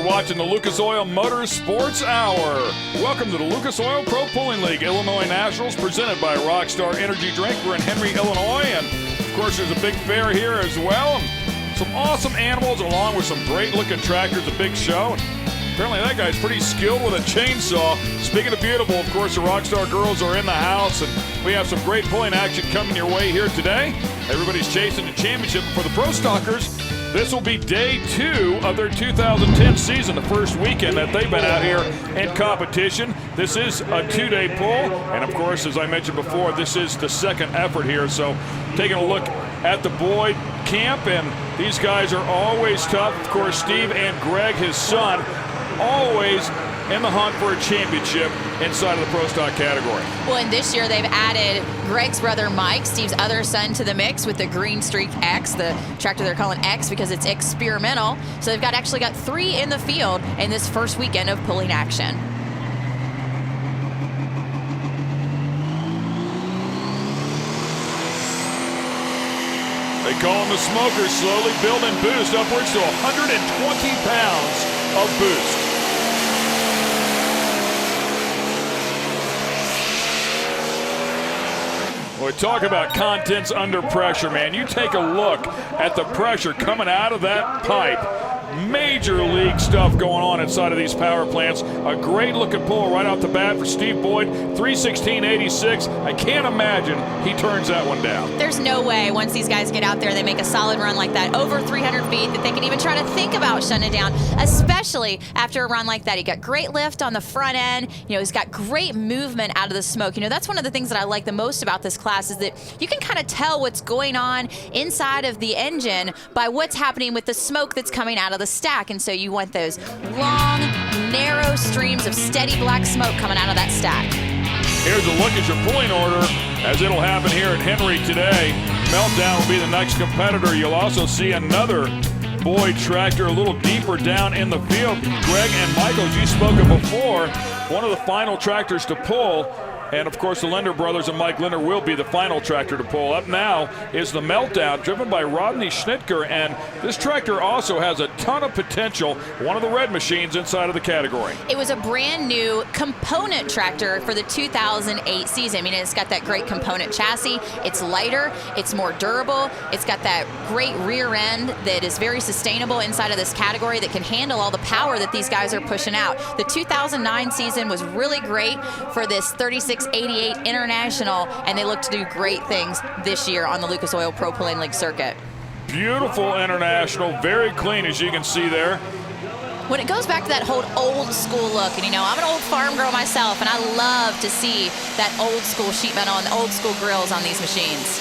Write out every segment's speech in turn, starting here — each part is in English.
watching the Lucas Oil Motorsports Hour. Welcome to the Lucas Oil Pro Pulling League Illinois Nationals presented by Rockstar Energy Drink. We're in Henry, Illinois, and of course there's a big fair here as well. Some awesome animals along with some great looking tractors, a big show. Apparently that guy's pretty skilled with a chainsaw. Speaking of beautiful, of course the Rockstar girls are in the house, and we have some great pulling action coming your way here today. Everybody's chasing the championship for the Pro Stockers. This will be day 2 of their 2010 season, the first weekend that they've been out here in competition. This is a 2-day pull, and of course, as I mentioned before, this is the second effort here. So taking a look at the Boyd camp, and these guys are always tough. Of course, Steve and Greg, his son, always in the hunt for a championship inside of the Pro Stock category. Well, and this year they've added Greg's brother Mike, Steve's other son, to the mix with the Green Streak X, the tractor they're calling X because it's experimental. So they've actually got 3 in the field in this first weekend of pulling action. They call them the smokers, slowly building boost upwards to 120 pounds of boost. We talk about contents under pressure, man. You take a look at the pressure coming out of that pipe. Major league stuff going on inside of these power plants. A great looking pull right off the bat for Steve Boyd. 316.86. I can't imagine he turns that one down. There's no way once these guys get out there, they make a solid run like that, over 300 feet, that they can even try to think about shutting it down, especially after a run like that. He got great lift on the front end. You know, he's got great movement out of the smoke. You know, that's one of the things that I like the most about this class is that you can kind of tell what's going on inside of the engine by what's happening with the smoke that's coming out of the stack. And so you want those long, narrow streams of steady black smoke coming out of that stack. Here's a look at your pulling order as it'll happen here at Henry today. Meltdown will be the next competitor. You'll also see another Boyd tractor a little deeper down in the field. Greg and Michael, as you spoke of before, one of the final tractors to pull. And, of course, the Linder brothers and Mike Linder will be the final tractor to pull. Up now is the Meltdown, driven by Rodney Schnitker. And this tractor also has a ton of potential, one of the red machines inside of the category. It was a brand new component tractor for the 2008 season. I mean, it's got that great component chassis. It's lighter. It's more durable. It's got that great rear end that is very sustainable inside of this category that can handle all the power that these guys are pushing out. The 2009 season was really great for this 3688 International, and they look to do great things this year on the Lucas Oil Pro Pulling League circuit. Beautiful International, very clean as you can see there. When it goes back to that whole old school look, and you know, I'm an old farm girl myself, and I love to see that old school sheet metal and the old school grills on these machines.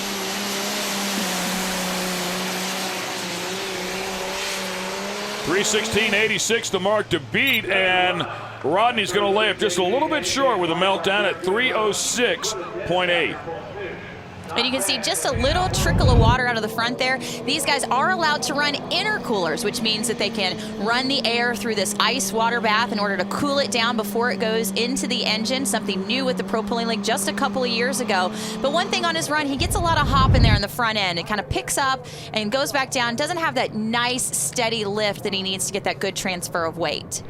.316.86 the mark to beat, and Rodney's going to lay up just a little bit short with a Meltdown at 306.8. And you can see just a little trickle of water out of the front there. These guys are allowed to run intercoolers, which means that they can run the air through this ice water bath in order to cool it down before it goes into the engine, something new with the Pro Pulling League just a couple of years ago. But one thing on his run, he gets a lot of hop in there in the front end. It kind of picks up and goes back down, doesn't have that nice steady lift that he needs to get that good transfer of weight.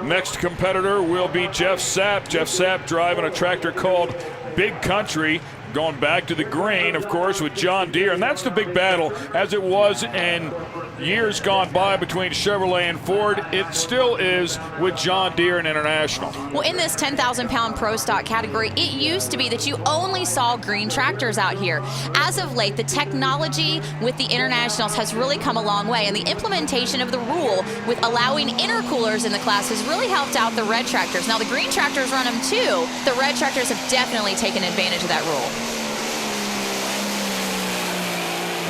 Next competitor will be Jeff Sapp. Jeff Sapp driving a tractor called Big Country, going back to the grain, of course, with John Deere. And that's the big battle, as it was in years gone by between Chevrolet and Ford. It still is with John Deere and International. Well, in this 10,000-pound Pro Stock category, it used to be that you only saw green tractors out here. As of late, the technology with the Internationals has really come a long way, and the implementation of the rule with allowing intercoolers in the class has really helped out the red tractors. Now, the green tractors run them too. The red tractors have definitely taken advantage of that rule.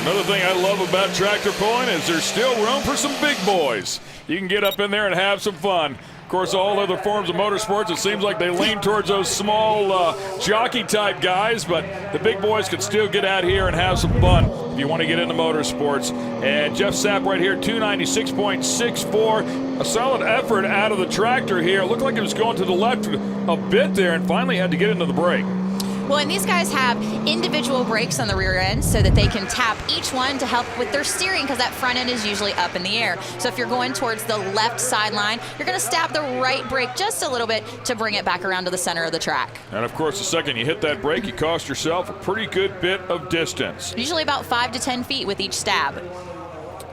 Another thing I love about tractor pulling is there's still room for some big boys. You can get up in there and have some fun. Of course, all other forms of motorsports, it seems like they lean towards those small jockey-type guys, but the big boys can still get out here and have some fun if you want to get into motorsports. And Jeff Sapp right here, 296.64. A solid effort out of the tractor here. It looked like it was going to the left a bit there and finally had to get into the brake. Well, and these guys have individual brakes on the rear end so that they can tap each one to help with their steering, because that front end is usually up in the air. So if you're going towards the left sideline, you're going to stab the right brake just a little bit to bring it back around to the center of the track. And of course, the second you hit that brake, you cost yourself a pretty good bit of distance. Usually about 5 to 10 feet with each stab.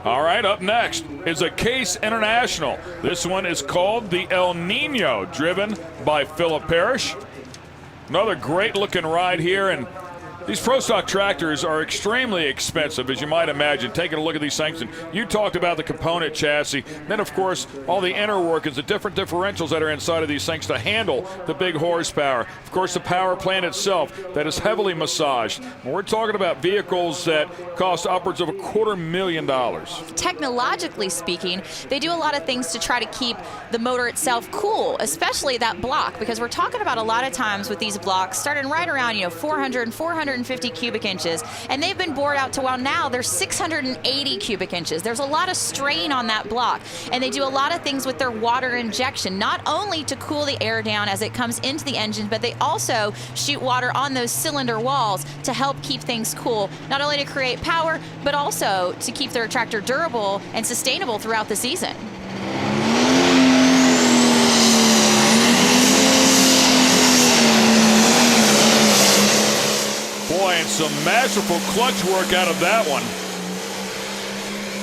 All right, up next is a Case International. This one is called the El Nino, driven by Philip Parrish. Another great looking ride here, and these Pro Stock tractors are extremely expensive, as you might imagine. Taking a look at these things, and you talked about the component chassis. Then, of course, all the inner workings, the different differentials that are inside of these things to handle the big horsepower. Of course, the power plant itself that is heavily massaged. And we're talking about vehicles that cost upwards of $250,000. Technologically speaking, they do a lot of things to try to keep the motor itself cool, especially that block, because we're talking about a lot of times with these blocks starting right around 400 and 450 cubic inches, and they've been bored out to, well, now they're 680 cubic inches. There's a lot of strain on that block, and they do a lot of things with their water injection, not only to cool the air down as it comes into the engine, but they also shoot water on those cylinder walls to help keep things cool, not only to create power, but also to keep their tractor durable and sustainable throughout the season. Boy, and some masterful clutch work out of that one.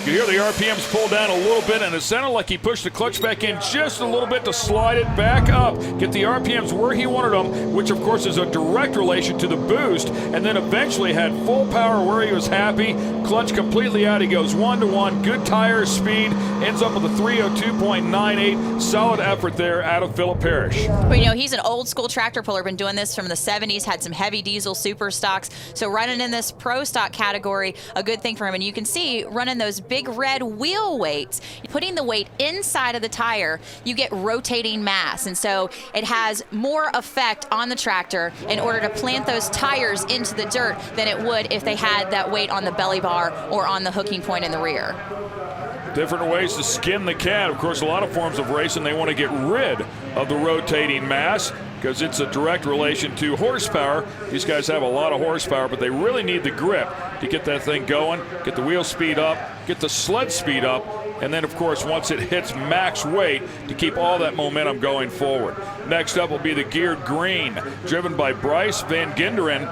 You hear the RPMs pull down a little bit, and it sounded like he pushed the clutch back in just a little bit to slide it back up, get the RPMs where he wanted them, which of course is a direct relation to the boost, and then eventually had full power where he was happy. Clutch completely out, he goes 1-to-1, good tire speed, ends up with a 302.98. Solid effort there out of Philip Parrish. Well, he's an old school tractor puller, been doing this from the 70s, had some heavy diesel super stocks, so running in this pro stock category, a good thing for him. And you can see running those big red wheel weights, putting the weight inside of the tire, you get rotating mass, and so it has more effect on the tractor in order to plant those tires into the dirt than it would if they had that weight on the belly bar or on the hooking point in the rear. Different ways to skin the cat. Of course, a lot of forms of racing, they want to get rid of the rotating mass because it's a direct relation to horsepower. These guys have a lot of horsepower, but they really need the grip to get that thing going, get the wheel speed up, get the sled speed up, and then, of course, once it hits max weight, to keep all that momentum going forward. Next up will be the geared green, driven by Bryce Van Genderen.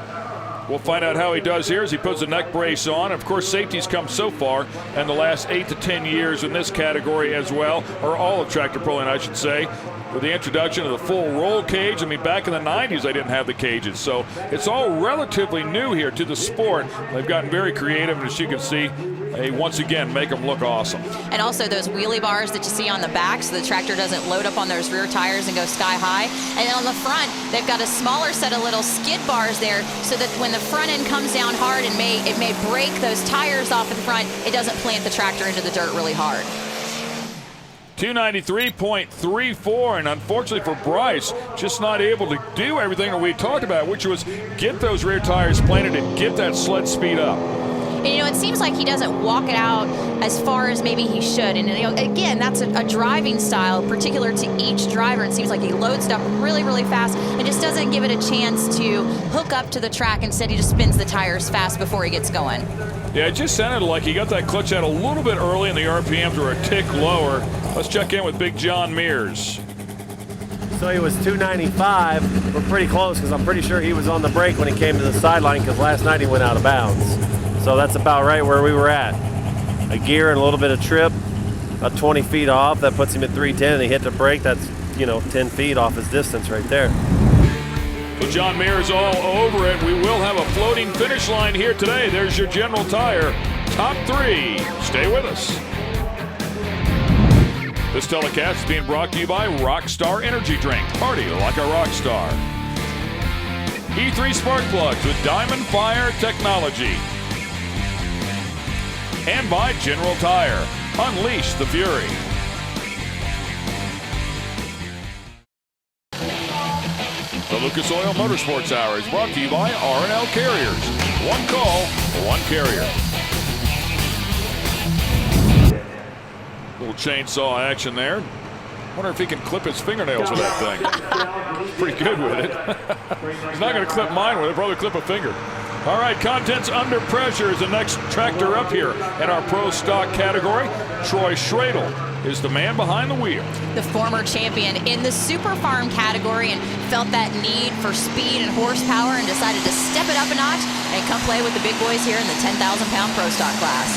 We'll find out how he does here as he puts a neck brace on. Of course, safety's come so far in the last 8 to 10 years in this category as well, or all of tractor pulling, I should say, with the introduction of the full roll cage. I mean, back in the 90s, they didn't have the cages. So it's all relatively new here to the sport. They've gotten very creative, and as you can see, they once again make them look awesome. And also those wheelie bars that you see on the back so the tractor doesn't load up on those rear tires and go sky high. And then on the front, they've got a smaller set of little skid bars there so that when the front end comes down hard and it may break those tires off in front, it doesn't plant the tractor into the dirt really hard. 293.34, and unfortunately for Bryce, just not able to do everything that we talked about, which was get those rear tires planted and get that sled speed up. And, it seems like he doesn't walk it out as far as maybe he should. And, again, that's a driving style particular to each driver. It seems like he loads stuff really, really fast and just doesn't give it a chance to hook up to the track. Instead, he just spins the tires fast before he gets going. Yeah, it just sounded like he got that clutch out a little bit early and the RPMs were a tick lower. Let's check in with Big John Mears. So he was 295. We're pretty close because I'm pretty sure he was on the brake when he came to the sideline because last night he went out of bounds. So that's about right where we were at. A gear and a little bit of trip, about 20 feet off. That puts him at 310, and he hit the brake. That's, 10 feet off his distance right there. So John Mears all over it. We will have a floating finish line here today. There's your General Tire Top 3. Stay with us. This telecast is being brought to you by Rockstar Energy Drink. Party like a rock star. E3 spark plugs with Diamond Fire technology. And by General Tire. Unleash the fury. The Lucas Oil Motorsports Hour is brought to you by R&L Carriers. One call, one carrier. Little chainsaw action there. Wonder if he can clip his fingernails with that thing. He's pretty good with it. He's not going to clip mine with it, probably clip a finger. All right, Contents Under Pressure is the next tractor up here in our Pro Stock category. Troy Schradel is the man behind the wheel. The former champion in the Super Farm category, and felt that need for speed and horsepower and decided to step it up a notch and come play with the big boys here in the 10,000-pound Pro Stock class.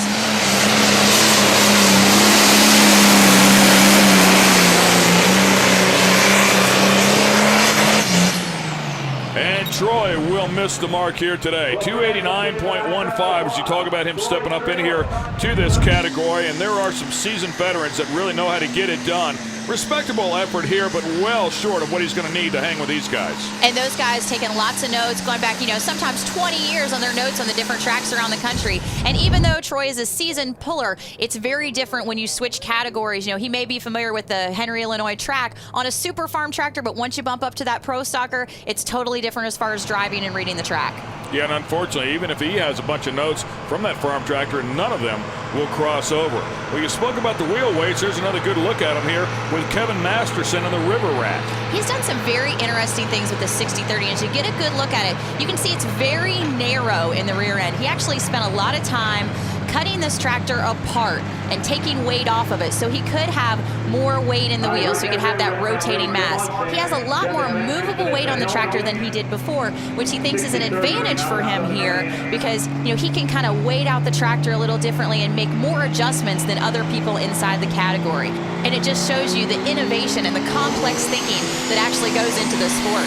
And Troy will miss the mark here today. 289.15 as you talk about him stepping up in here to this category. And there are some seasoned veterans that really know how to get it done. Respectable effort here, but well short of what he's going to need to hang with these guys. And those guys taking lots of notes, going back, sometimes 20 years on their notes on the different tracks around the country. And even though Troy is a seasoned puller, it's very different when you switch categories. He may be familiar with the Henry, Illinois track on a Super Farm tractor, but once you bump up to that Pro Stocker, it's totally different as far as driving and reading the track. Yeah, and unfortunately, even if he has a bunch of notes from that farm tractor, none of them will cross over. Well, you spoke about the wheel weights. There's another good look at him here with Kevin Masterson on the River Rat. He's done some very interesting things with the 60/30 inch. You get a good look at it. You can see it's very narrow in the rear end. He actually spent a lot of time cutting this tractor apart and taking weight off of it so he could have more weight in the wheel, so he could have that rotating mass. He has a lot more movable weight on the tractor than he did before, which he thinks is an advantage for him here because he can kind of weight out the tractor a little differently and make more adjustments than other people inside the category. And it just shows you the innovation and the complex thinking that actually goes into the sport.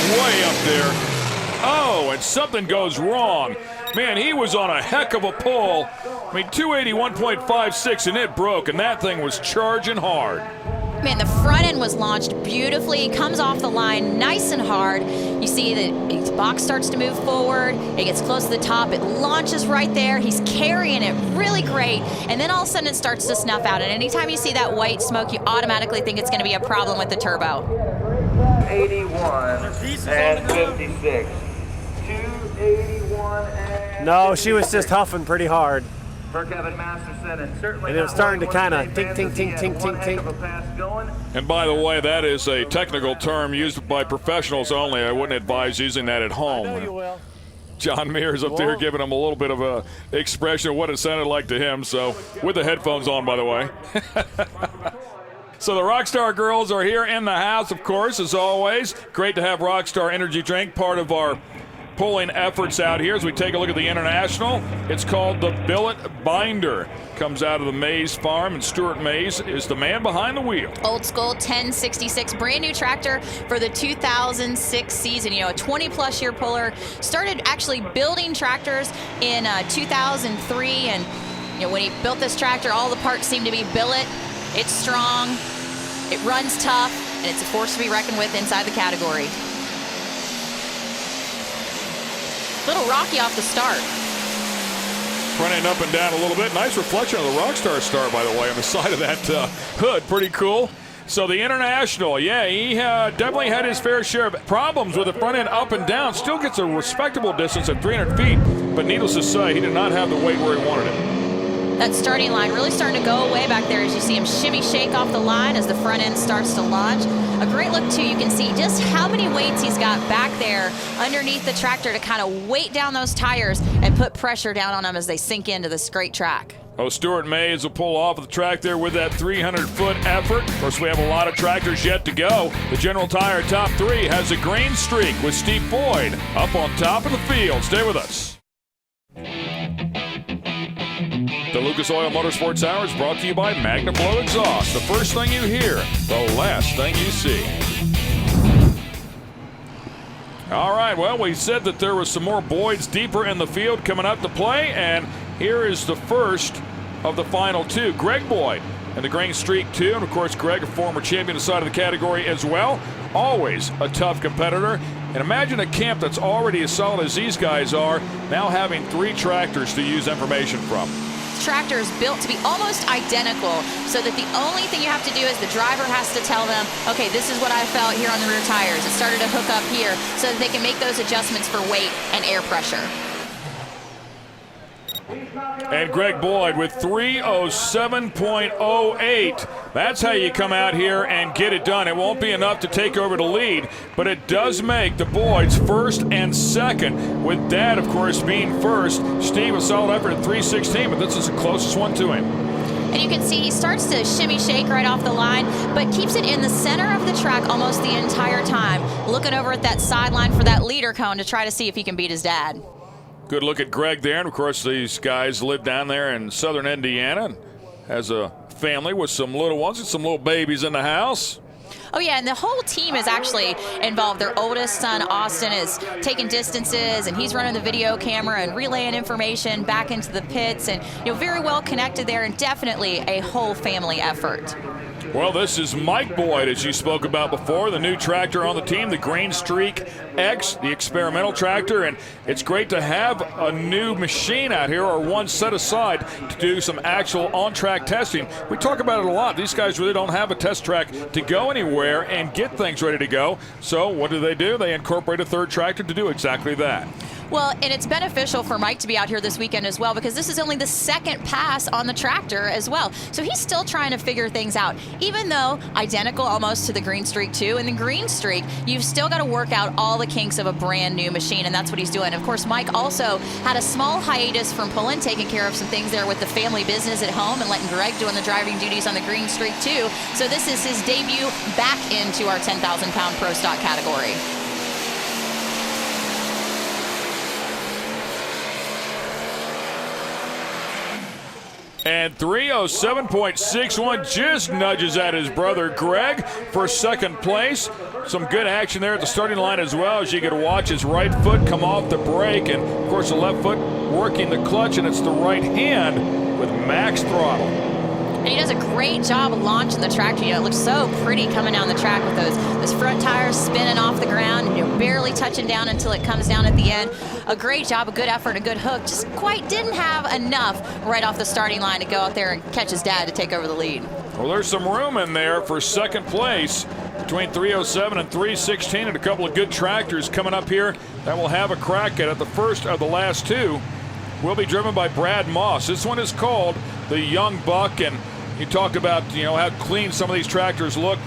Way up there. Oh, and something goes wrong. Man, he was on a heck of a pull. 281.56, and it broke, and that thing was charging hard. Man, the front end was launched beautifully. It comes off the line nice and hard. You see that his box starts to move forward. It gets close to the top. It launches right there. He's carrying it really great. And then all of a sudden it starts to snuff out. And anytime you see that white smoke, you automatically think it's going to be a problem with the turbo. 81 and 56. 281 and No, she was just huffing pretty hard. for Kevin Masterson, and certainly And it was starting to kind of tink, tink, tink, tink, tink, tink. And by the way, that is a technical term used by professionals only. I wouldn't advise using that at home. I know you will. John Mears up there giving him a little bit of a expression of what it sounded like to him. So, with the headphones on, by the way. So the Rockstar girls are here in the house, of course, as always. Great to have Rockstar Energy Drink part of our pulling efforts out here as we take a look at the International. It's called the Billet Binder. Comes out of the Mays Farm, and Stuart Mays is the man behind the wheel. Old school 1066, brand new tractor for the 2006 season. A 20-plus year puller. Started actually building tractors in 2003, and when he built this tractor, all the parts seem to be billet. It's strong, it runs tough, and it's a force to be reckoned with inside the category. A little rocky off the start. Front end up and down a little bit. Nice reflection of the Rockstar star, by the way, on the side of that hood. Pretty cool. So the International, yeah, he definitely had his fair share of problems with the front end up and down. Still gets a respectable distance at 300 feet, but needless to say, he did not have the weight where he wanted it. That starting line really starting to go away back there as you see him shimmy shake off the line as the front end starts to launch. A great look too, you can see just how many weights he's got back there underneath the tractor to kind of weight down those tires and put pressure down on them as they sink into this great track. Oh, Stuart Mays will pull off the track there with that 300-foot effort. Of course, we have a lot of tractors yet to go. The General Tire Top 3 has a green streak with Steve Boyd up on top of the field. Stay with us. The Lucas Oil Motorsports Hour is brought to you by Magna Flow Exhaust. The first thing you hear, the last thing you see. All right, well, we said that there was some more Boyds deeper in the field coming up to play, and here is the first of the final two. Greg Boyd and the green streak, too. And, of course, Greg, a former champion side of the category as well. Always a tough competitor. And imagine a camp that's already as solid as these guys are, now having 3 tractors to use information from. Tractor is built to be almost identical so that the only thing you have to do is the driver has to tell them, okay, this is what I felt here on the rear tires. It started to hook up here so that they can make those adjustments for weight and air pressure. And Greg Boyd with 3:07.08. That's how you come out here and get it done. It won't be enough to take over the lead, but it does make the Boyds first and second, with Dad, of course, being first. Steve, a solid effort at 3:16, but this is the closest one to him. And you can see he starts to shimmy shake right off the line, but keeps it in the center of the track almost the entire time, looking over at that sideline for that leader cone to try to see if he can beat his dad. Good look at Greg there, and of course these guys live down there in southern Indiana and has a family with some little ones and some little babies in the house. Oh yeah, and the whole team is actually involved. Their oldest son, Austin, is taking distances, and he's running the video camera and relaying information back into the pits, and very well connected there, and definitely a whole family effort. Well, this is Mike Boyd, as you spoke about before, the new tractor on the team, the Green Streak X, the experimental tractor, and it's great to have a new machine out here, or one set aside to do some actual on-track testing. We talk about it a lot. These guys really don't have a test track to go anywhere and get things ready to go. So what do? They incorporate a third tractor to do exactly that. Well, and it's beneficial for Mike to be out here this weekend as well, because this is only the second pass on the tractor as well. So he's still trying to figure things out, even though identical almost to the Green Streak 2. In the Green Streak, you've still got to work out all the kinks of a brand new machine, and that's what he's doing. Of course, Mike also had a small hiatus from pulling, taking care of some things there with the family business at home and letting Greg doing the driving duties on the Green Streak 2. So this is his debut back into our 10,000-pound Pro Stock category. And 3:07.61 just nudges at his brother Greg for second place. Some good action there at the starting line as well, as you could watch his right foot come off the brake, and of course the left foot working the clutch, and it's the right hand with max throttle. And he does a great job of launching the tractor. It looks so pretty coming down the track with those front tires spinning off the ground, and barely touching down until it comes down at the end. A great job, a good effort, a good hook. Just quite didn't have enough right off the starting line to go out there and catch his dad to take over the lead. Well, there's some room in there for second place between 3:07 and 3:16, and a couple of good tractors coming up here that will have a crack at it. The first of the last two will be driven by Brad Moss. This one is called the Young Buck, and you talked about how clean some of these tractors look.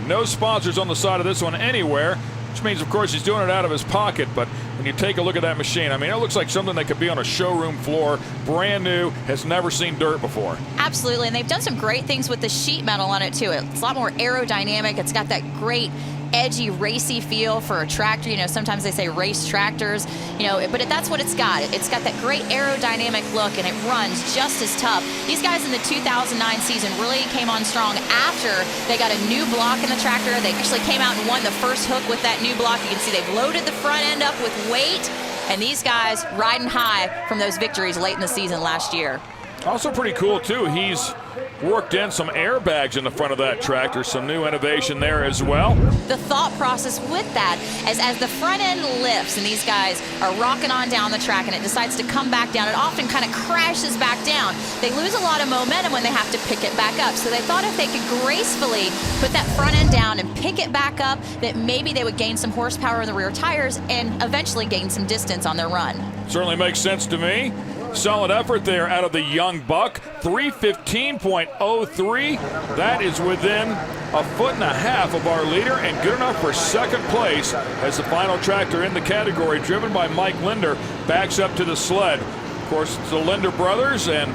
No sponsors on the side of this one anywhere, which means, of course, he's doing it out of his pocket. But when you take a look at that machine, I mean, it looks like something that could be on a showroom floor, brand new, has never seen dirt before. Absolutely, and they've done some great things with the sheet metal on it too. It's a lot more aerodynamic. It's got that great edgy, racy feel for a tractor. Sometimes they say race tractors, but that's what it's got. It's got that great aerodynamic look, and it runs just as tough. These guys in the 2009 season really came on strong after they got a new block in the tractor. They actually came out and won the first hook with that new block. You can see they've loaded the front end up with weight, and these guys riding high from those victories late in the season last year. Also pretty cool, too, he's worked in some airbags in the front of that tractor, some new innovation there as well. The thought process with that is, as the front end lifts and these guys are rocking on down the track and it decides to come back down, it often kind of crashes back down. They lose a lot of momentum when they have to pick it back up. So they thought if they could gracefully put that front end down and pick it back up, that maybe they would gain some horsepower in the rear tires and eventually gain some distance on their run. Certainly makes sense to me. Solid effort there out of the Young Buck. 3:15.03. That is within a foot and a half of our leader, and good enough for second place as the final tractor in the category, driven by Mike Linder, backs up to the sled. Of course, it's the Linder brothers, and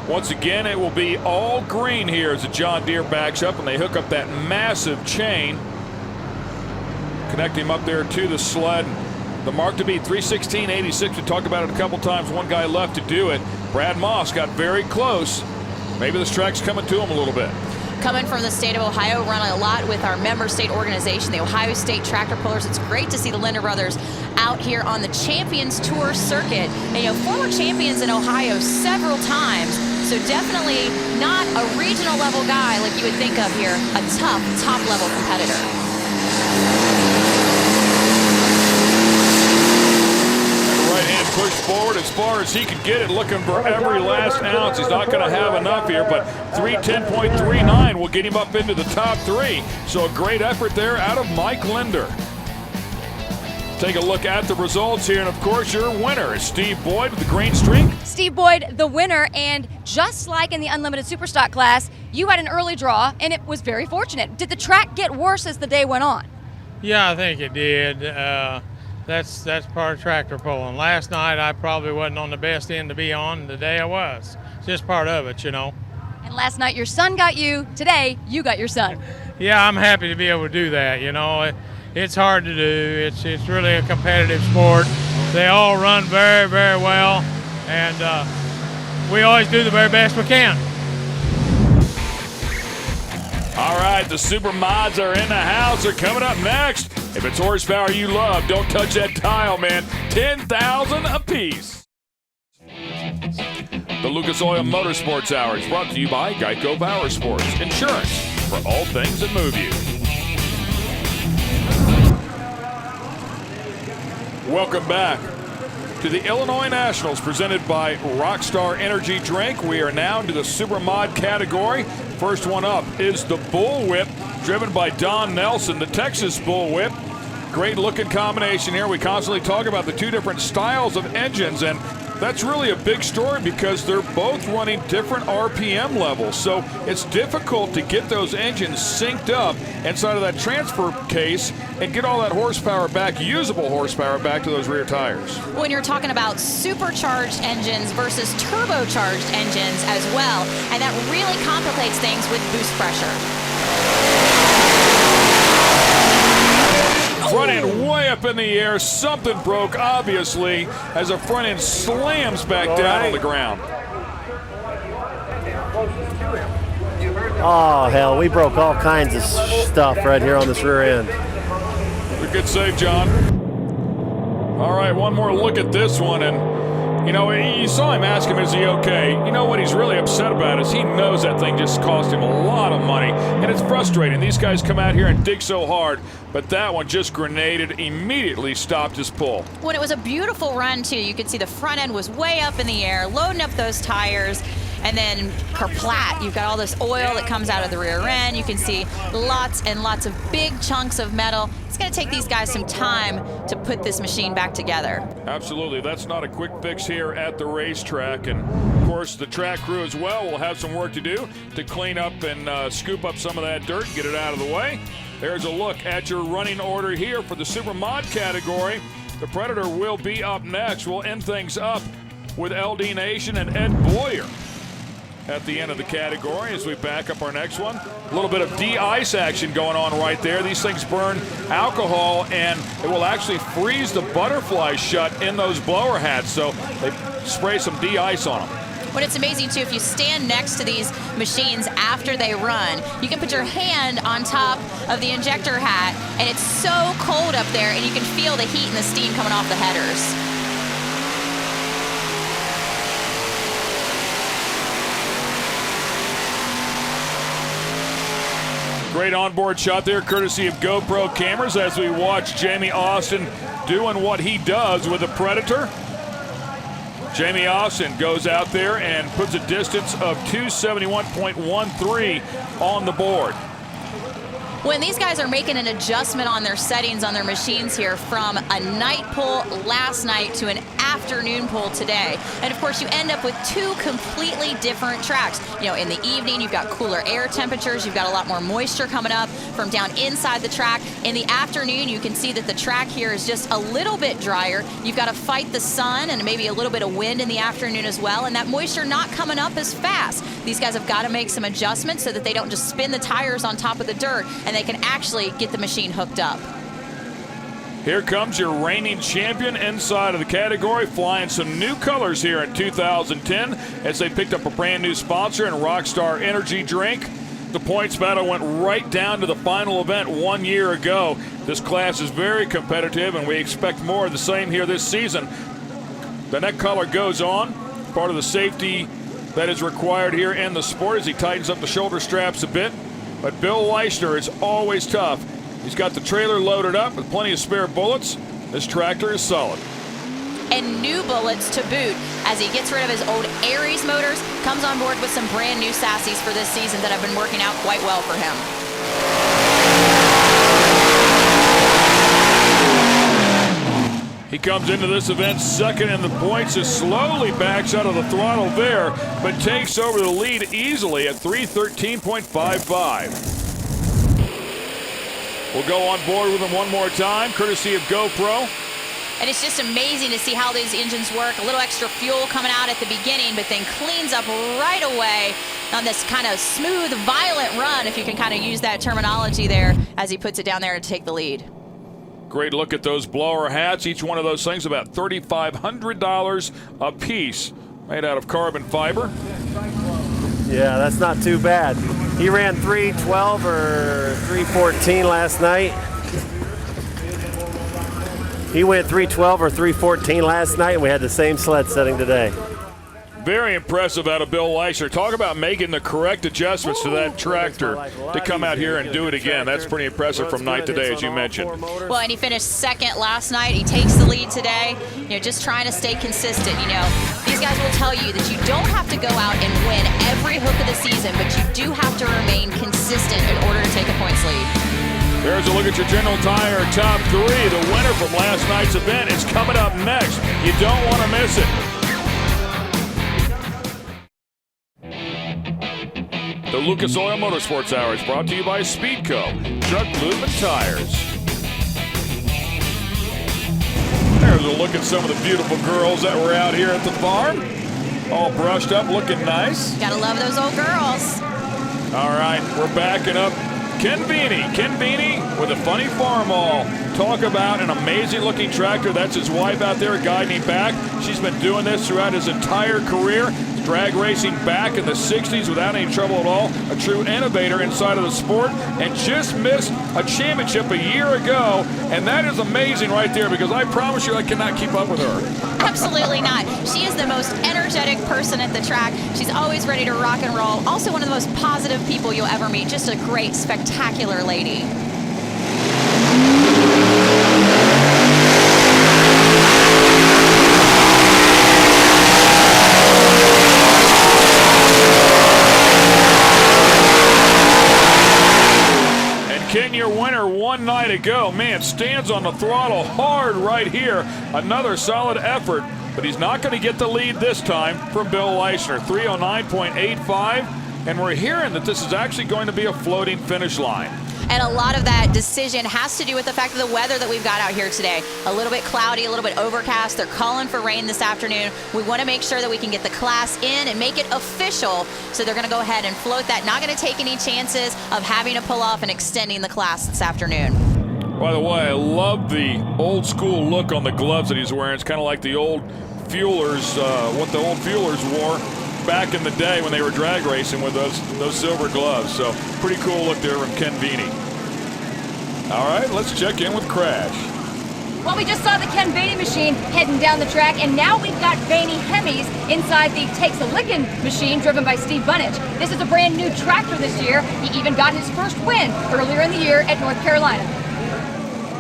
once again, it will be all green here as the John Deere backs up, and they hook up that massive chain, connect him up there to the sled. The mark to beat, 3:16.86. We talked about it a couple times. One guy left to do it. Brad Moss got very close. Maybe this track's coming to him a little bit. Coming from the state of Ohio, run a lot with our member state organization, the Ohio State Tractor Pullers. It's great to see the Linder brothers out here on the Champions Tour circuit. And, former champions in Ohio several times. So definitely not a regional level guy like you would think of here. A tough, top level competitor. Pushed forward as far as he could get it, looking for every last ounce. He's not going to have enough here, but 3:10.39 will get him up into the top three. So a great effort there out of Mike Linder. take a look at the results here. And, of course, your winner is Steve Boyd with the green streak. Steve Boyd, the winner, and just like in the Unlimited Superstock class, you had an early draw, and it was very fortunate. Did the track get worse as the day went on? Yeah, I think it did. That's part of tractor pulling. Last night I probably wasn't on the best end to be on. Today I was. It's just part of it, you know. And last night your son got you. Today you got your son. Yeah, I'm happy to be able to do that. You know, it's hard to do. It's really a competitive sport. They all run very, very well, and we always do the very best we can. All right, the super mods are in the house. They're coming up next. If it's horsepower you love, don't touch that dial, man. 10,000 apiece. The Lucas Oil Motorsports Hour is brought to you by Geico Power Sports. Insurance for all things that move you. Welcome back to the Illinois Nationals presented by Rockstar Energy Drink. We are now into the Super Mod category. First one up is the Bullwhip, driven by Don Nelson, the Texas Bullwhip. Great looking combination here. We constantly talk about the two different styles of engines, and that's really a big story because they're both running different RPM levels. So it's difficult to get those engines synced up inside of that transfer case and get all that horsepower back, usable horsepower back to those rear tires. When you're talking about supercharged engines versus turbocharged engines as well, and that really complicates things with boost pressure. Front end way up in the air. Something broke, obviously, as the front end slams back down on the ground. Oh, hell, we broke all kinds of stuff right here on this rear end. A good save, John. All right, one more look at this one. And, you know, you saw him ask him, is he okay? You know what he's really upset about is he knows that thing just cost him a lot of money. And it's frustrating. These guys come out here and dig so hard, but that one just grenaded, immediately stopped his pull. When it was a beautiful run, too, you could see the front end was way up in the air, loading up those tires. And then kerplat, you've got all this oil that comes out of the rear end. You can see lots and lots of big chunks of metal. It's going to take these guys some time to put this machine back together. Absolutely. That's not a quick fix here at the racetrack. And, of course, the track crew as well will have some work to do to clean up and scoop up some of that dirt and get it out of the way. There's a look at your running order here for the Super Mod category. The Predator will be up next. We'll end things up with LD Nation and Ed Boyer at the end of the category as we back up our next one. A little bit of de-ice action going on right there. These things burn alcohol, and it will actually freeze the butterflies shut in those blower hats, so they spray some de-ice on them. When it's amazing, too, if you stand next to these machines after they run, you can put your hand on top of the injector hat, and it's so cold up there, and you can feel the heat and the steam coming off the headers. Great onboard shot there, courtesy of GoPro cameras, as we watch Jamie Austin doing what he does with the Predator. Jamie Austin goes out there and puts a distance of 271.13 on the board. When these guys are making an adjustment on their settings on their machines here from a night pull last night to an afternoon pull today. And of course you end up with two completely different tracks. You know, in the evening you've got cooler air temperatures, you've got a lot more moisture coming up from down inside the track. In the afternoon you can see that the track here is just a little bit drier. You've got to fight the sun and maybe a little bit of wind in the afternoon as well, and that moisture not coming up as fast. These guys have got to make some adjustments so that they don't just spin the tires on top of the dirt and they can actually get the machine hooked up. Here comes your reigning champion inside of the category, flying some new colors here in 2010 as they picked up a brand new sponsor in Rockstar Energy Drink. The points battle went right down to the final event 1 year ago. This class is very competitive, and we expect more of the same here this season. The neck collar goes on, part of the safety that is required here in the sport as he tightens up the shoulder straps a bit. But Bill Leishner is always tough. He's got the trailer loaded up with plenty of spare bullets. This tractor is solid. And new bullets to boot as he gets rid of his old Aries motors, comes on board with some brand new sassies for this season that have been working out quite well for him. He comes into this event second in the points, just slowly backs out of the throttle there, but takes over the lead easily at 3:13.55. We'll go on board with him one more time, courtesy of GoPro. And it's just amazing to see how these engines work. A little extra fuel coming out at the beginning, but then cleans up right away on this kind of smooth, violent run, if you can kind of use that terminology there, as he puts it down there to take the lead. Great look at those blower hats. Each one of those things about $3,500 a piece, made out of carbon fiber. Yeah, that's not too bad. He ran 3:12 or 3:14 last night. He went 3:12 or 3:14 last night, and we had the same sled setting today. Very impressive out of Bill Leishner. Talk about making the correct adjustments to that tractor to come out here and do it again. That's pretty impressive from night to day, as you mentioned. Well, and he finished second last night. He takes the lead today. You know, just trying to stay consistent. You know, these guys will tell you that you don't have to go out and win every hook of the season, but you do have to remain consistent in order to take a points lead. There's a look at your General Tire top three. The winner from last night's event is coming up next. You don't want to miss it. The Lucas Oil Motorsports Hour is brought to you by Speedco, Truck Lube and Tires. There's a look at some of the beautiful girls that were out here at the farm. All brushed up, looking nice. Gotta love those old girls. All right, we're backing up. Ken Beanie with a funny farm all. Talk about an amazing looking tractor. That's his wife out there guiding him back. She's been doing this throughout his entire career. Drag racing back in the 60s without any trouble at all. A true innovator inside of the sport, and just missed a championship a year ago. And that is amazing right there, because I promise you I cannot keep up with her. Absolutely not. She is the most energetic person at the track. She's always ready to rock and roll. Also one of the most positive people you'll ever meet. Just a great, spectacular lady. Ken, your winner one night ago. Man, stands on the throttle hard right here. Another solid effort, but he's not going to get the lead this time from Bill Leishner. 3:09.85, and we're hearing that this is actually going to be a floating finish line. And a lot of that decision has to do with the fact of the weather that we've got out here today. A little bit cloudy, a little bit overcast. They're calling for rain this afternoon. We want to make sure that we can get the class in and make it official. So they're going to go ahead and float that. Not going to take any chances of having to pull off and extending the class this afternoon. By the way, I love the old school look on the gloves that he's wearing. It's kind of like the old fuelers, what the old fuelers wore back in the day when they were drag racing with those silver gloves. So pretty cool look there from Ken Beanie. All right, let's check in with Crash. Well, we just saw the Ken Beanie machine heading down the track, and now we've got Beanie Hemis inside the Takes a Lickin' machine driven by Steve Bunnage. This is a brand new tractor this year. He even got his first win earlier in the year at North Carolina.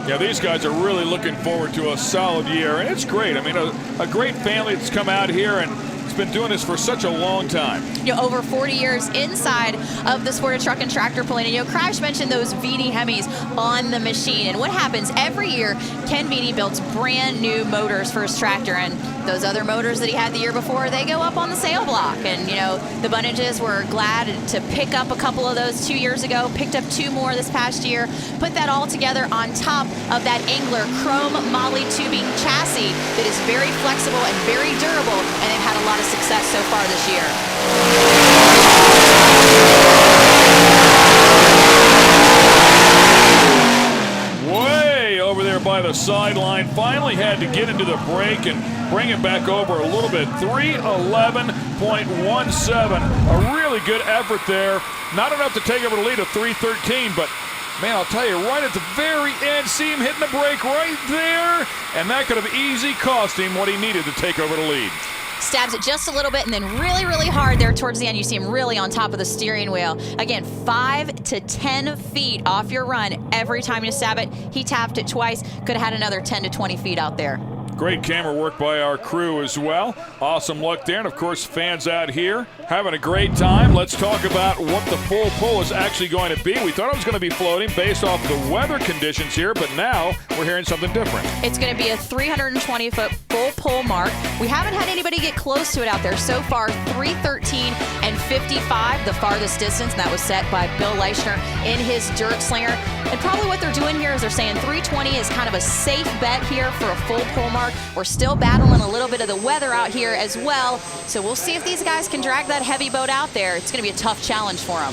Yeah, these guys are really looking forward to a solid year, and it's great. I mean, a great family that's come out here and been doing this for such a long time. You know, over 40 years inside of the sport of truck and tractor pulling. And, you know, Crash mentioned those Beanie Hemis on the machine. And what happens every year, Ken Beanie builds brand new motors for his tractor. And those other motors that he had the year before, they go up on the sale block. And, you know, the Bunnages were glad to pick up a couple of those 2 years ago, picked up 2 more this past year, put that all together on top of that Angler chrome moly tubing chassis that is very flexible and very durable. And they've had a lot of success so far this year. Way over there by the sideline. Finally had to get into the break and bring it back over a little bit. 3:11.17. A really good effort there. Not enough to take over the lead of 3:13, but man, I'll tell you, right at the very end, see him hitting the brake right there, and that could have easily cost him what he needed to take over the lead. Stabs it just a little bit and then really, really hard there towards the end. You see him really on top of the steering wheel. Again, 5 to 10 feet off your run every time you stab it. He tapped it twice. Could have had another 10 to 20 feet out there. Great camera work by our crew as well. Awesome look there. And, of course, fans out here having a great time. Let's talk about what the full pull is actually going to be. We thought it was going to be floating based off the weather conditions here, but now we're hearing something different. It's going to be a 320-foot full pull mark. We haven't had anybody get close to it out there so far. 313 and 55, the farthest distance, and that was set by Bill Leischner in his dirt slinger. And probably what they're doing here is they're saying 320 is kind of a safe bet here for a full pull mark. We're still battling a little bit of the weather out here as well, so we'll see if these guys can drag that heavy boat out there. It's going to be a tough challenge for them.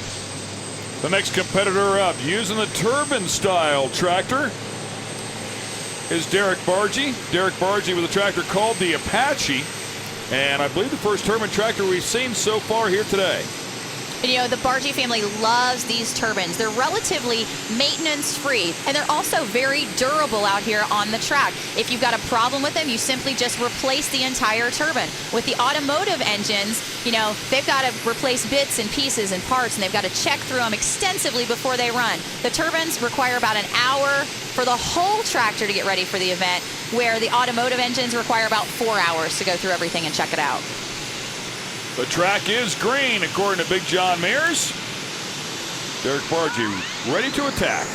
The next competitor up, using the turbine-style tractor, is Derek Bargy. Derek Bargy with a tractor called the Apache, and I believe the first turbine tractor we've seen so far here today. And, you know, the Bargy family loves these turbines. They're relatively maintenance-free, and they're also very durable out here on the track. If you've got a problem with them, you simply just replace the entire turbine. With the automotive engines, you know, they've got to replace bits and pieces and parts, and they've got to check through them extensively before they run. The turbines require about an hour for the whole tractor to get ready for the event, where the automotive engines require about 4 hours to go through everything and check it out. The track is green, according to Big John Mears. Derek Bargy ready to attack.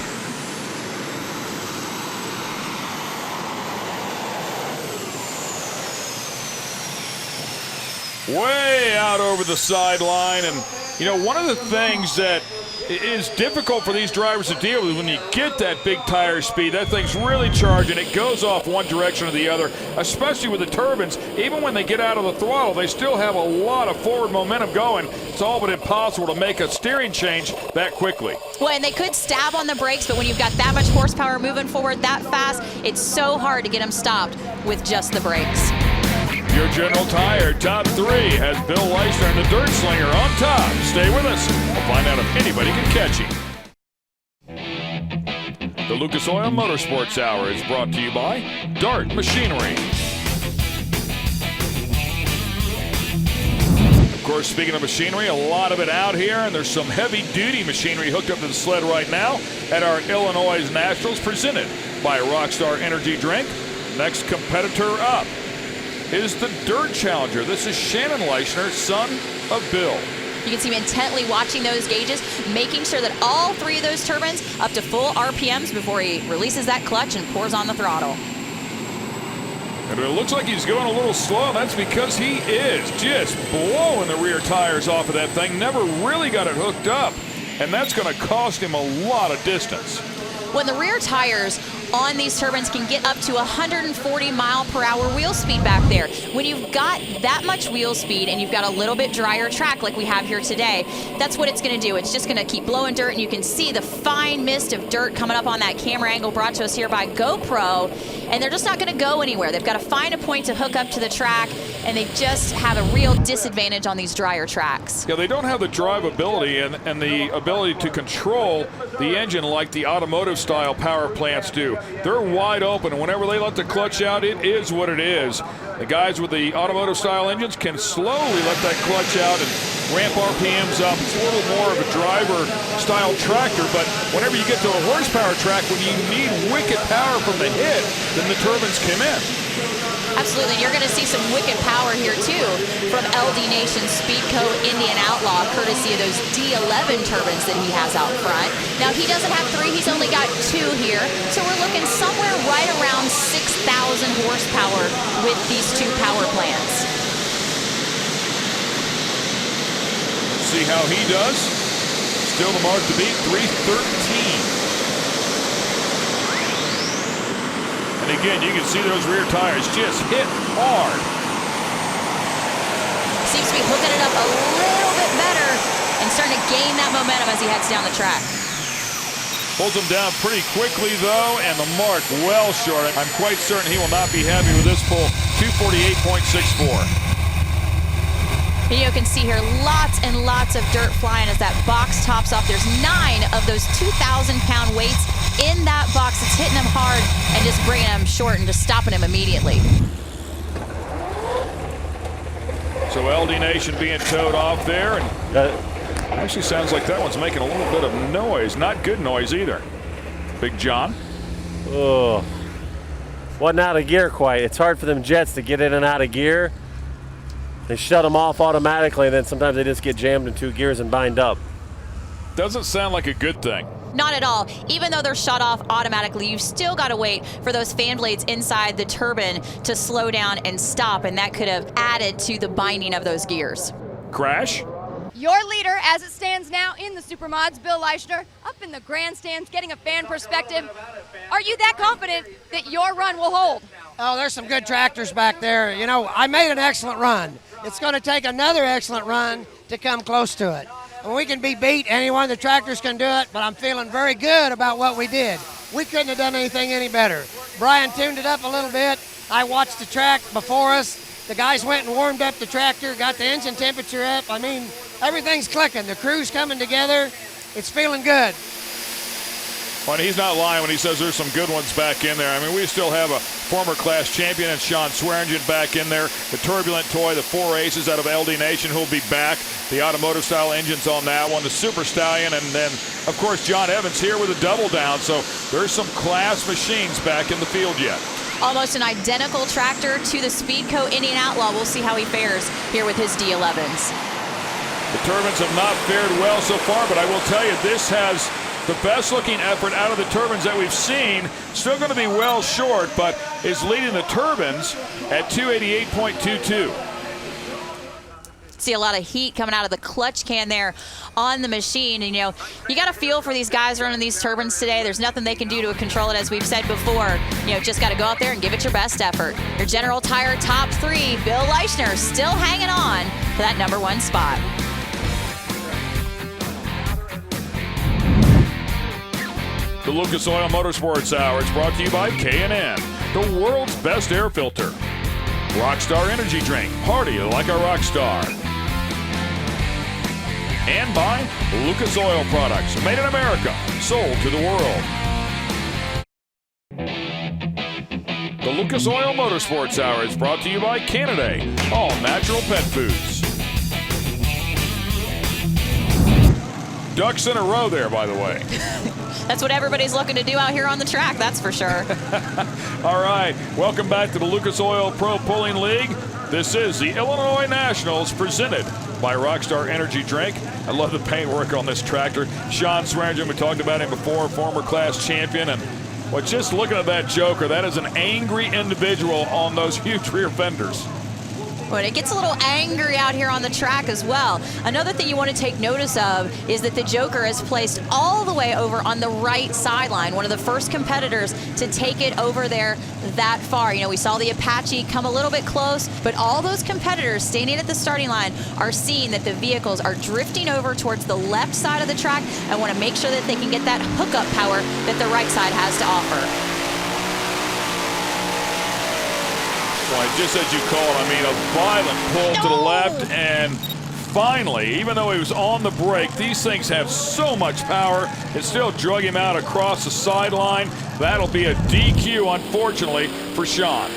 Way out over the sideline. And, you know, one of the things that is difficult for these drivers to deal with when you get that big tire speed. That thing's really charging. It goes off one direction or the other, especially with the turbines. Even when they get out of the throttle, they still have a lot of forward momentum going. It's all but impossible to make a steering change that quickly. Well, and they could stab on the brakes, but when you've got that much horsepower moving forward that fast, it's so hard to get them stopped with just the brakes. Your General Tire Top 3 has Bill Leischner and the Dirt Slinger on top. Stay with us. We'll find out if anybody can catch him. The Lucas Oil Motorsports Hour is brought to you by Dart Machinery. Of course, speaking of machinery, a lot of it out here, and there's some heavy-duty machinery hooked up to the sled right now at our Illinois Nationals, presented by Rockstar Energy Drink. Next competitor up is the Dirt Challenger. This is Shannon Leischner, son of Bill. You can see him intently watching those gauges, making sure that all three of those turbines up to full RPMs before he releases that clutch and pours on the throttle. And it looks like he's going a little slow. That's because he is just blowing the rear tires off of that thing. Never really got it hooked up. And that's going to cost him a lot of distance. When the rear tires on these turbines can get up to 140 mile per hour wheel speed back there. When you've got that much wheel speed and you've got a little bit drier track like we have here today, that's what it's going to do. It's just going to keep blowing dirt, and you can see the fine mist of dirt coming up on that camera angle brought to us here by GoPro, and they're just not going to go anywhere. They've got to find a point to hook up to the track, and they just have a real disadvantage on these drier tracks. Yeah, they don't have the drivability and the ability to control the engine like the automotive style power plants do. They're wide open, and whenever they let the clutch out, it is what it is. The guys with the automotive style engines can slowly let that clutch out and ramp RPMs up. It's a little more of a driver style tractor, but whenever you get to a horsepower track, when you need wicked power from the hit, then the turbines come in. Absolutely, and you're going to see some wicked power here too from LD Nation's Speedco Indian Outlaw, courtesy of those D11 turbines that he has out front. Now, he doesn't have 3, he's only got 2 here, so we're looking somewhere right around 6,000 horsepower with these 2 power plants. See how he does. Still the mark to beat, 313. And again, you can see those rear tires just hit hard. Seems to be hooking it up a little bit better and starting to gain that momentum as he heads down the track. Pulls him down pretty quickly, though, and the mark well short. I'm quite certain he will not be happy with this pull, 248.64. You can see here lots and lots of dirt flying as that box tops off. There's 9 of those 2,000-pound weights in that box. It's hitting him hard and just bringing him short and just stopping him immediately. So LD Nation being towed off there, and actually sounds like that one's making a little bit of noise. Not good noise either. Big John. Oh, wasn't out of gear quite. It's hard for them jets to get in and out of gear. They shut them off automatically, and then sometimes they just get jammed in 2 gears and bind up. Doesn't sound like a good thing. Not at all. Even though they're shut off automatically, you've still got to wait for those fan blades inside the turbine to slow down and stop, and that could have added to the binding of those gears. Crash? Your leader, as it stands now in the Supermods, Bill Leischner, up in the grandstands, getting a fan perspective. Are you that confident that your run will hold? Oh, there's some good tractors back there. You know, I made an excellent run. It's going to take another excellent run to come close to it. And we can be beat. Any one of the tractors can do it, but I'm feeling very good about what we did. We couldn't have done anything any better. Brian tuned it up a little bit. I watched the track before us. The guys went and warmed up the tractor, got the engine temperature up. I mean, everything's clicking. The crew's coming together. It's feeling good. Well, he's not lying when he says there's some good ones back in there. I mean, we still have a former class champion and Sean Swearingen back in there. The Turbulent Toy, the 4 aces out of LD Nation who'll be back. The automotive style engines on that one. The Super Stallion, and then, of course, John Evans here with a double down. So there's some class machines back in the field yet. Almost an identical tractor to the Speedco Indian Outlaw. We'll see how he fares here with his D11s. The turbines have not fared well so far, but I will tell you, this has the best looking effort out of the turbines that we've seen. Still going to be well short, but is leading the turbines at 288.22. See a lot of heat coming out of the clutch can there on the machine. And, you know, you got a feel for these guys running these turbines today. There's nothing they can do to control it, as we've said before. You know, just got to go out there and give it your best effort. Your General Tire top 3, Bill Leischner, still hanging on for that #1 spot. The Lucas Oil Motorsports Hour is brought to you by K&N, the world's best air filter. Rockstar Energy Drink, party like a rock star. And by Lucas Oil Products, made in America, sold to the world. The Lucas Oil Motorsports Hour is brought to you by Canada, all natural pet foods. Ducks in a row there, by the way. That's what everybody's looking to do out here on the track, that's for sure. All right, welcome back to the Lucas Oil Pro Pulling League. This is the Illinois Nationals presented by Rockstar Energy Drink. I love the paintwork on this tractor. Sean Swearingen, we talked about him before, former class champion. And well, just looking at that Joker, that is an angry individual on those huge rear fenders. But it gets a little angry out here on the track as well. Another thing you want to take notice of is that the Joker is placed all the way over on the right sideline, one of the first competitors to take it over there that far. You know, we saw the Apache come a little bit close, but all those competitors standing at the starting line are seeing that the vehicles are drifting over towards the left side of the track and want to make sure that they can get that hookup power that the right side has to offer. Just as you call it, I mean, a violent pull to the left, and finally, even though he was on the brake, these things have so much power, it still drug him out across the sideline. That'll be a DQ, unfortunately, for Sean.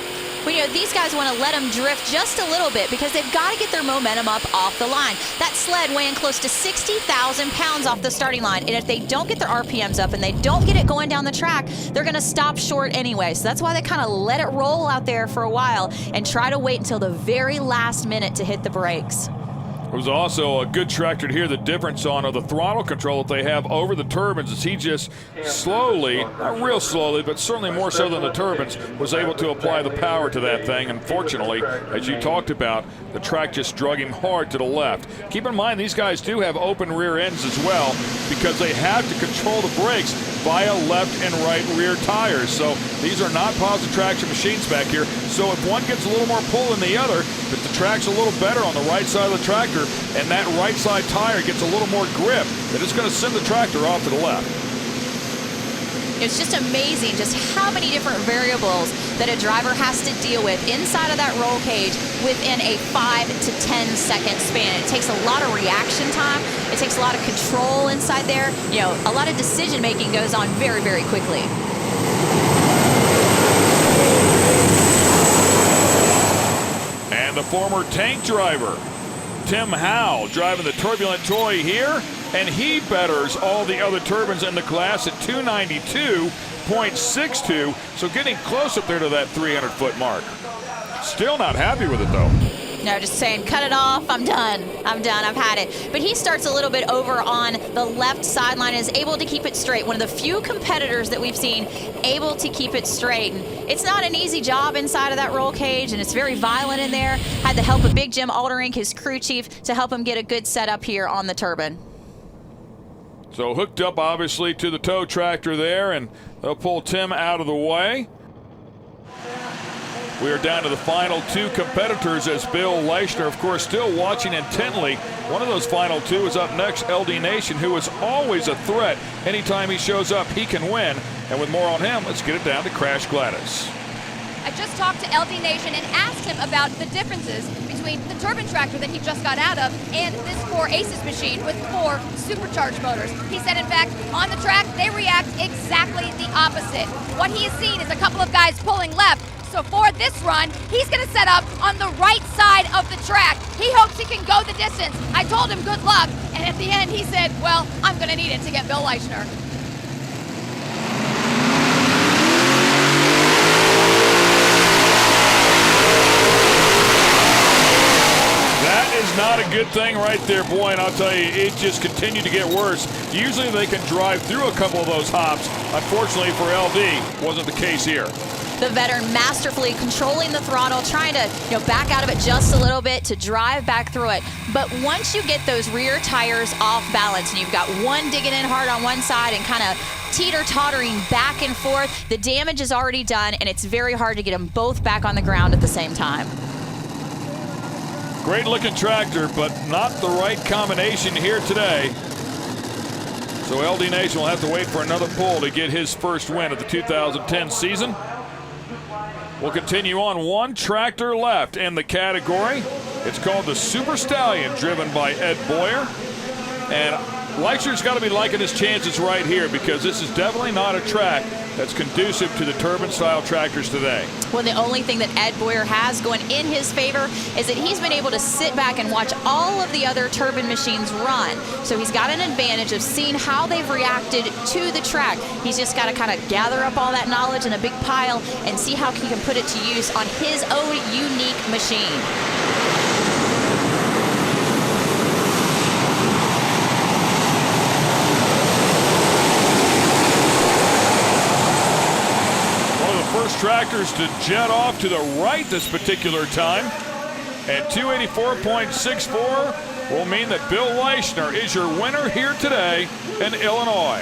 Well, you know, these guys want to let them drift just a little bit because they've got to get their momentum up off the line. That sled weighing close to 60,000 pounds off the starting line, and if they don't get their RPMs up and they don't get it going down the track, they're going to stop short anyway. So that's why they kind of let it roll out there for a while and try to wait until the very last minute to hit the brakes. It was also a good tractor to hear the difference on the throttle control that they have over the turbines, as he just slowly, not real slowly, but certainly more so than the turbines, was able to apply the power to that thing. Unfortunately, as you talked about, the track just drug him hard to the left. Keep in mind, these guys do have open rear ends as well because they have to control the brakes via left and right rear tires. So these are not positive traction machines back here. So if one gets a little more pull than the other, but the track's a little better on the right side of the tractor, and that right side tire gets a little more grip, then it's going to send the tractor off to the left. It's just amazing just how many different variables that a driver has to deal with inside of that roll cage within a 5 to 10 second span. It takes a lot of reaction time. It takes a lot of control inside there. You know, a lot of decision making goes on very, very quickly. And the former tank driver, Tim Howe, driving the Turbulent Toy here, and he betters all the other turbines in the class at 282.62, so getting close up there to that 300-foot mark. Still not happy with it, though. No, just saying, cut it off, I'm done, I've had it. But he starts a little bit over on the left sideline and is able to keep it straight. One of the few competitors that we've seen able to keep it straight. And it's not an easy job inside of that roll cage, and it's very violent in there. Had the help of Big Jim Aldering, his crew chief, to help him get a good setup here on the turbine. So hooked up, obviously, to the tow tractor there, and they'll pull Tim out of the way. We are down to the final two competitors as Bill Leischner, of course, still watching intently. One of those final two is up next, LD Nation, who is always a threat. Anytime he shows up, he can win. And with more on him, let's get it down to Crash Gladys. I just talked to LD Nation and asked him about the differences between the turbine tractor that he just got out of and this 4 Aces machine with 4 supercharged motors. He said, in fact, on the track, they react exactly the opposite. What he has seen is a couple of guys pulling left. So for this run, he's going to set up on the right side of the track. He hopes he can go the distance. I told him good luck, and at the end he said, well, I'm going to need it to get Bill Leischner. That is not a good thing right there, boy, and I'll tell you, it just continued to get worse. Usually they can drive through a couple of those hops. Unfortunately for LD, wasn't the case here. The veteran masterfully controlling the throttle, trying to back out of it just a little bit to drive back through it. But once you get those rear tires off balance and you've got one digging in hard on one side and kind of teeter-tottering back and forth, the damage is already done, and it's very hard to get them both back on the ground at the same time. Great looking tractor, but not the right combination here today. So LD Nation will have to wait for another pull to get his first win of the 2010 season. We'll continue on. One tractor left in the category. It's called the Super Stallion, driven by Ed Boyer. And Leischner's got to be liking his chances right here, because this is definitely not a track that's conducive to the turbine-style tractors today. Well, the only thing that Ed Boyer has going in his favor is that he's been able to sit back and watch all of the other turbine machines run. So he's got an advantage of seeing how they've reacted to the track. He's just got to kind of gather up all that knowledge in a big pile and see how he can put it to use on his own unique machine. First tractors to jet off to the right this particular time, and 284.64 will mean that Bill Leischner is your winner here today in Illinois.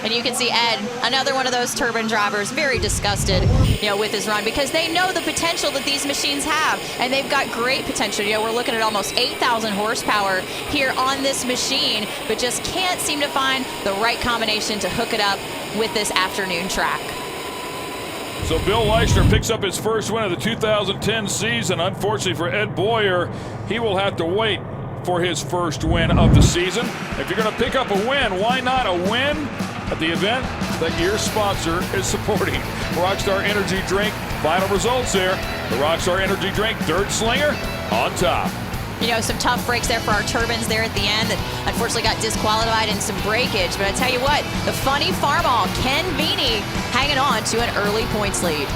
And you can see Ed, another one of those turbine drivers, very disgusted, with his run, because they know the potential that these machines have, and they've got great potential. We're looking at almost 8,000 horsepower here on this machine, but just can't seem to find the right combination to hook it up with this afternoon track. So Bill Leischner picks up his first win of the 2010 season. Unfortunately for Ed Boyer, he will have to wait for his first win of the season. If you're going to pick up a win, why not a win at the event that your sponsor is supporting? Rockstar Energy Drink, final results there. The Rockstar Energy Drink Dirt Slinger on top. Some tough breaks there for our turbines there at the end that unfortunately got disqualified in some breakage. But I tell you what, the funny farmall, Ken Veeney, hanging on to an early points lead.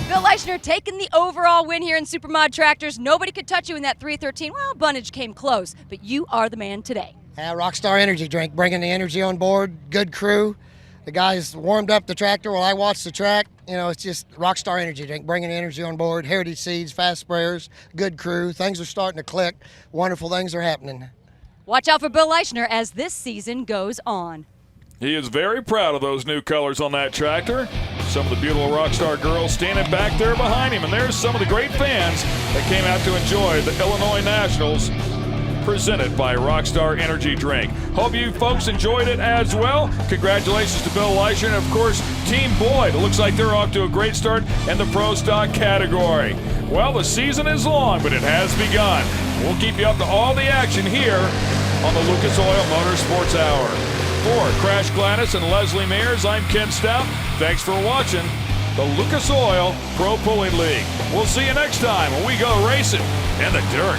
Bill Leischner taking the overall win here in Supermod Tractors. Nobody could touch you in that 313. Well, Bunnage came close, but you are the man today. Rockstar Energy Drink, bringing the energy on board, good crew. The guys warmed up the tractor while I watched the track. It's just Rockstar Energy Drink, bringing the energy on board. Heritage Seeds, fast sprayers, good crew. Things are starting to click. Wonderful things are happening. Watch out for Bill Leischner as this season goes on. He is very proud of those new colors on that tractor. Some of the beautiful Rockstar girls standing back there behind him. And there's some of the great fans that came out to enjoy the Illinois Nationals, presented by Rockstar Energy Drink. Hope you folks enjoyed it as well. Congratulations to Bill Leischner and, of course, Team Boyd. It looks like they're off to a great start in the Pro Stock category. Well, the season is long, but it has begun. We'll keep you up to all the action here on the Lucas Oil Motorsports Hour. For Crash Gladys and Leslie Mears, I'm Ken Stout. Thanks for watching the Lucas Oil Pro Pulling League. We'll see you next time when we go racing in the dirt.